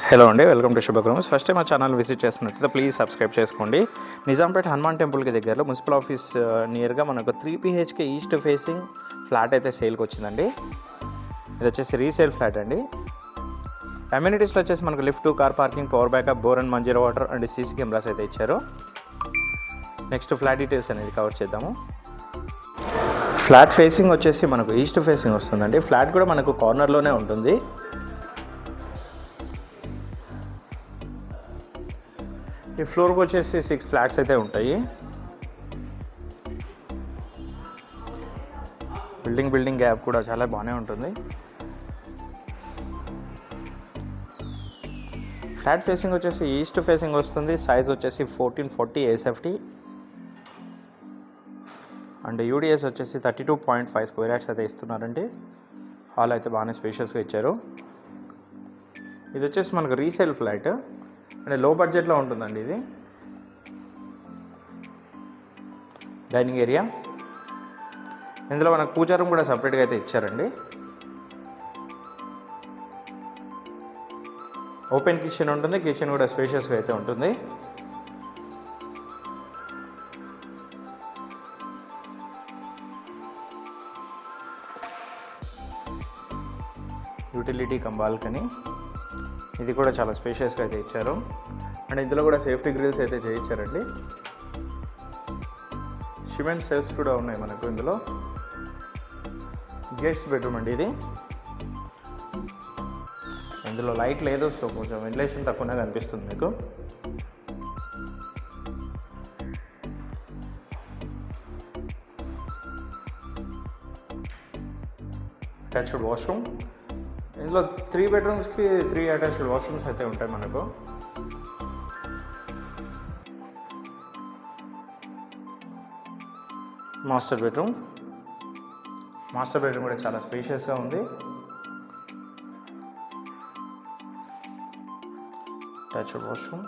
Hello అండి, welcome to శుభగ్రహం. First time మా channel visit చేస్తున్నట్లయితే ప్లీజ్ సబ్స్క్రైబ్ చేసుకోండి. నిజాంపేట హనుమాన్ టెంపుల్కి దగ్గరలో మున్సిపల్ ఆఫీస్ నియర్గా మనకు 3 BHK ఈస్ట్ ఫేసింగ్ ఫ్లాట్ అయితే సేల్కి వచ్చిందండి. ఇది వచ్చేసి రీసేల్ ఫ్లాట్ అండి. అమ్యూనిటీస్లో వచ్చేసి మనకు lift, car parking, power backup, bore and Manjira water and CC cameras అయితే ఇచ్చారు. నెక్స్ట్ ఫ్లాట్ డీటెయిల్స్ అనేది కవర్ చేద్దాము. ఫ్లాట్ ఫేసింగ్ వచ్చేసి మనకు ఈస్ట్ ఫేసింగ్ వస్తుందండి. ఫ్లాట్ కూడా మనకు కార్నర్లోనే ఉంటుంది. ఈ ఫ్లోర్కి వచ్చేసి 6 ఫ్లాట్స్ అయితే ఉంటాయి. బిల్డింగ్ గ్యాప్ కూడా చాలా బాగానే ఉంటుంది. ఫ్లాట్ ఫేసింగ్ వచ్చేసి ఈస్ట్ ఫేసింగ్ వస్తుంది. సైజ్ వచ్చేసి 1440 SFT అండ్ యూడిఎస్ వచ్చేసి 32.5 స్క్వేర్ యార్డ్స్ అయితే ఇస్తున్నారండి. హాల్ అయితే బాగానే స్పేషియస్గా ఇచ్చారు. ఇది వచ్చేసి మనకు రీసేల్ ఫ్లాట్ అంటే లో బడ్జెట్లో ఉంటుందండి. ఇది డైనింగ్ ఏరియా, ఇందులో మనకు పూజా రూమ్ కూడా సపరేట్గా అయితే ఇచ్చారండి. ఓపెన్ కిచెన్ ఉంటుంది. కిచెన్ కూడా స్పేషియస్గా అయితే ఉంటుంది. యూటిలిటీ కమ్ బాల్కనీ, ఇది కూడా చాలా స్పేషియస్గా అయితే ఇచ్చారు. అండ్ ఇందులో కూడా సేఫ్టీ గ్రిల్స్ అయితే చేయించారండి. సిమెంట్ సెల్స్ కూడా ఉన్నాయి మనకు. ఇందులో గెస్ట్ బెడ్రూమ్ అండి ఇది. ఇందులో లైట్ లేదు, సో కొంచెం వెంటిలేషన్ తక్కువనే కనిపిస్తుంది మీకు. Attached washroom. ఇందులో 3 బెడ్రూమ్స్కి 3 అటాచ్డ్ వాష్రూమ్స్ అయితే ఉంటాయి మనకు. మాస్టర్ బెడ్రూమ్ కూడా చాలా స్పేషియస్గా ఉంది. Attached washroom.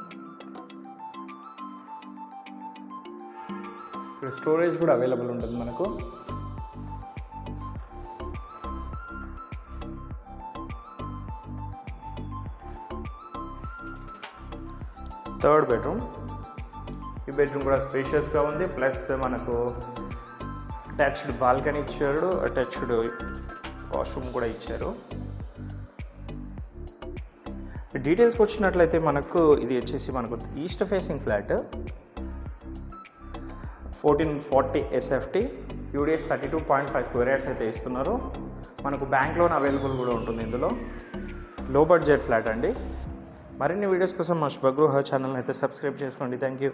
ఇక్కడ స్టోరేజ్ కూడా అవైలబుల్ ఉంటుంది మనకు. Third bedroom. ఈ బెడ్రూమ్ కూడా స్పేషియస్గా ఉంది. ప్లస్ మనకు అటాచ్డ్ బాల్కనీ ఇచ్చారు, అటాచ్డ్ వాష్రూమ్ కూడా ఇచ్చారు. డీటెయిల్స్కి వచ్చినట్లయితే మనకు ఇది వచ్చేసి మనకు east facing flat 1440 SFT, UDS 32.5 square yards అయితే ఇస్తున్నారు. మనకు బ్యాంక్ లోన్ అవైలబుల్ కూడా ఉంటుంది. ఇందులో లో బడ్జెట్ ఫ్లాట్ అండి. మరిన్ని వీడియోస్ కోసం మా శుభగృహ ఛానల్ని అయితే సబ్స్క్రైబ్ చేసుకోండి. Thank you.